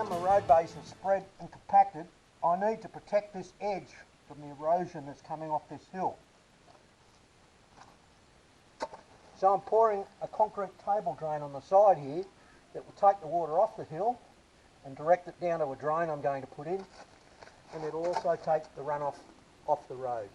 around the road base and spread and compacted, I need to protect this edge from the erosion that's coming off this hill. So I'm pouring a concrete table drain on the side here that will take the water off the hill and direct it down to a drain I'm going to put in, and it'll also take the runoff off the road.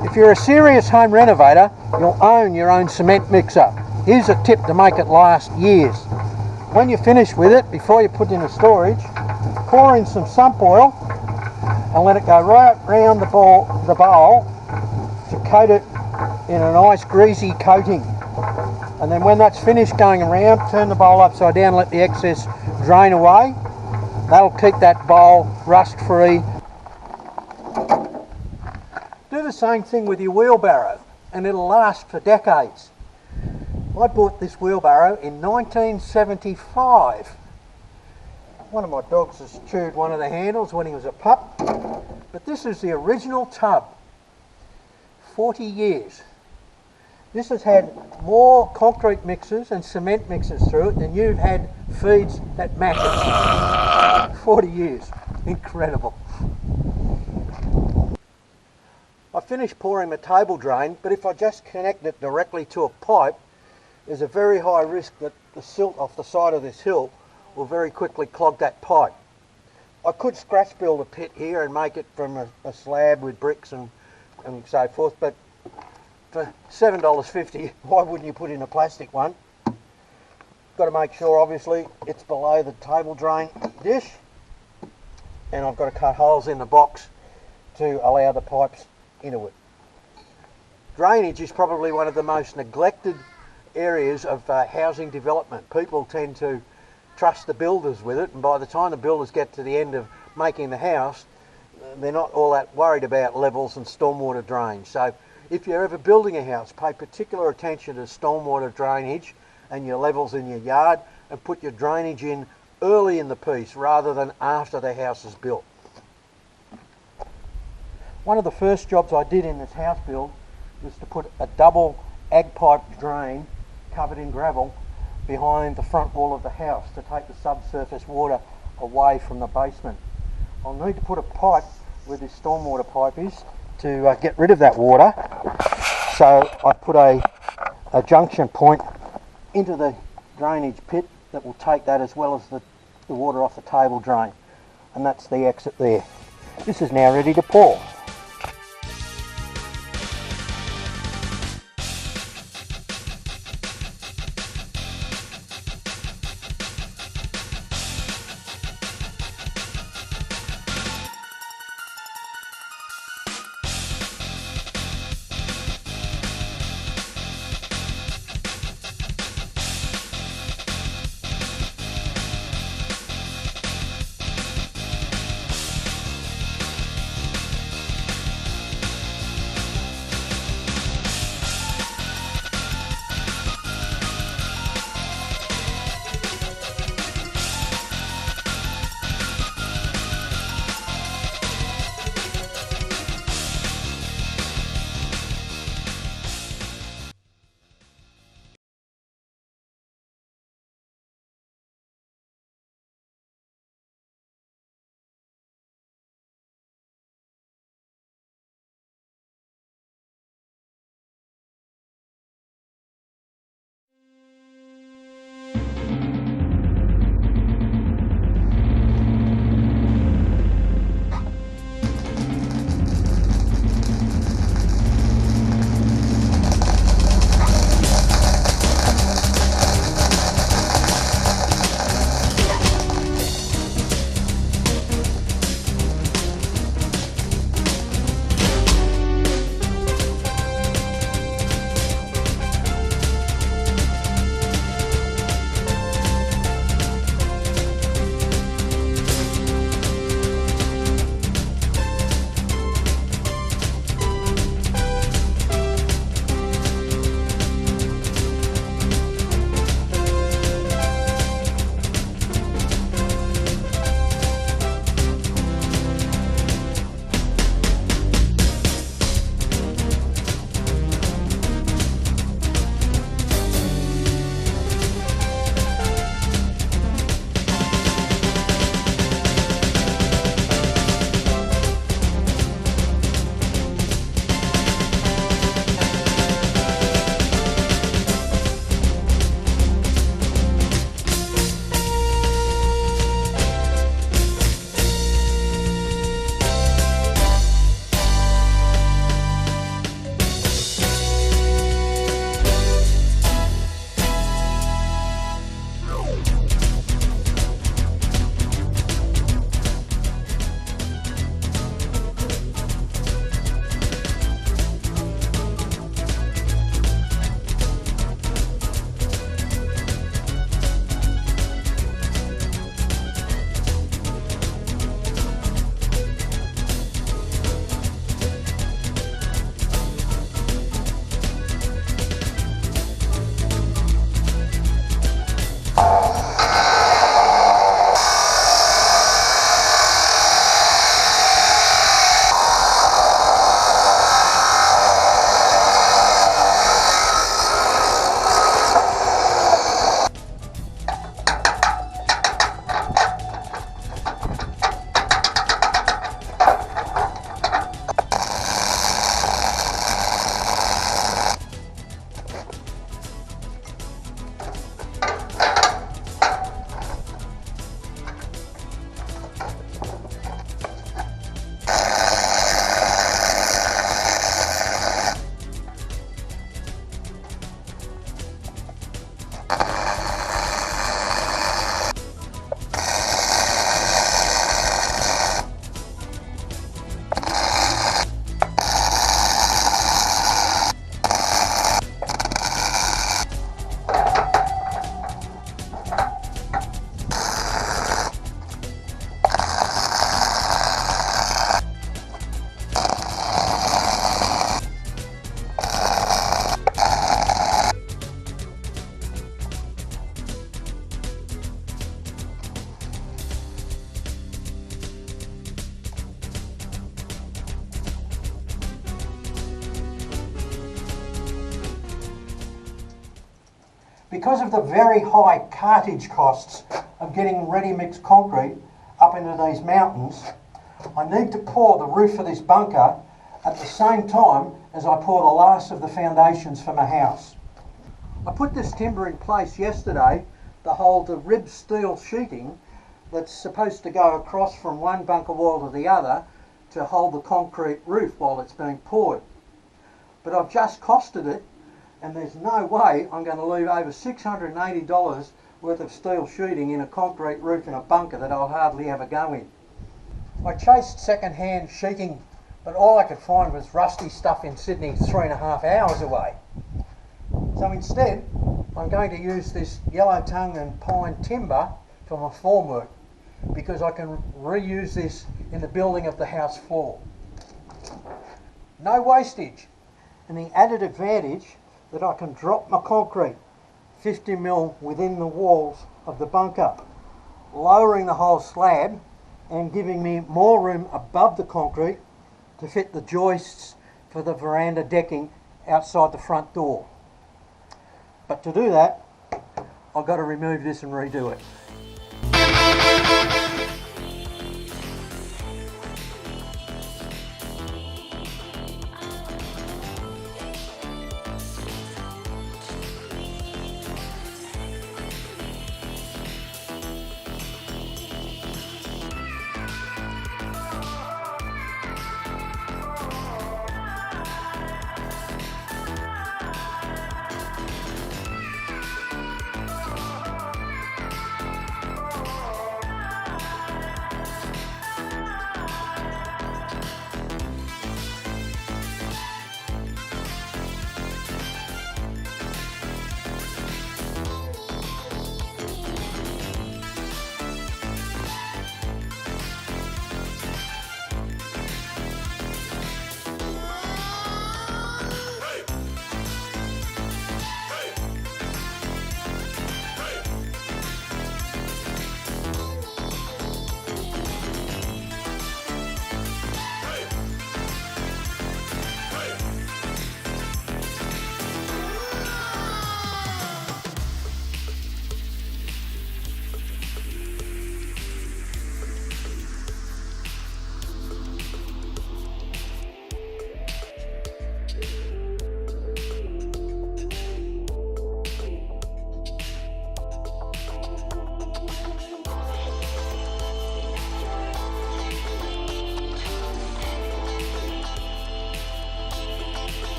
If you're a serious home renovator, you'll own your own cement mixer. Here's a tip to make it last years. When you're finished with it, before you put it into storage, pour in some sump oil and let it go right round the bowl to coat it in a nice greasy coating. And then when that's finished going around, turn the bowl upside down and let the excess drain away. That'll keep that bowl rust free. Do the same thing with your wheelbarrow and it'll last for decades. I bought this wheelbarrow in 1975. One of my dogs has chewed one of the handles when he was a pup, but this is the original tub. 40 years. This has had more concrete mixers and cement mixers through it than you've had feeds that matches. 40 years. Incredible. I finished pouring the table drain, but if I just connect it directly to a pipe, there's a very high risk that the silt off the side of this hill will very quickly clog that pipe. I could scratch build a pit here and make it from a slab with bricks and so forth, but for $7.50, why wouldn't you put in a plastic one? Got to make sure, obviously, it's below the table drain dish, and I've got to cut holes in the box to allow the pipes into it. Drainage is probably one of the most neglected areas of housing development. People tend to trust the builders with it, and by the time the builders get to the end of making the house, they're not all that worried about levels and stormwater drains. So if you're ever building a house, pay particular attention to stormwater drainage and your levels in your yard, and put your drainage in early in the piece rather than after the house is built. One of the first jobs I did in this house build was to put a double ag pipe drain covered in gravel behind the front wall of the house to take the subsurface water away from the basement. I'll need to put a pipe where this stormwater pipe is to get rid of that water. So I put a junction point into the drainage pit that will take that as well as the water off the table drain. And that's the exit there. This is now ready to pour. Because of the very high cartage costs of getting ready-mix concrete up into these mountains, I need to pour the roof of this bunker at the same time as I pour the last of the foundations for my house. I put this timber in place yesterday to hold the rib steel sheeting that's supposed to go across from one bunker wall to the other to hold the concrete roof while it's being poured. But I've just costed it, and there's no way I'm going to leave over $680 worth of steel sheeting in a concrete roof in a bunker that I'll hardly ever go in. I chased second-hand sheeting, but all I could find was rusty stuff in Sydney 3.5 hours away. So instead, I'm going to use this yellow tongue and pine timber for my formwork, because I can reuse this in the building of the house floor. No wastage, and the added advantage that I can drop my concrete 50mm within the walls of the bunker, lowering the whole slab and giving me more room above the concrete to fit the joists for the veranda decking outside the front door. But to do that, I've got to remove this and redo it.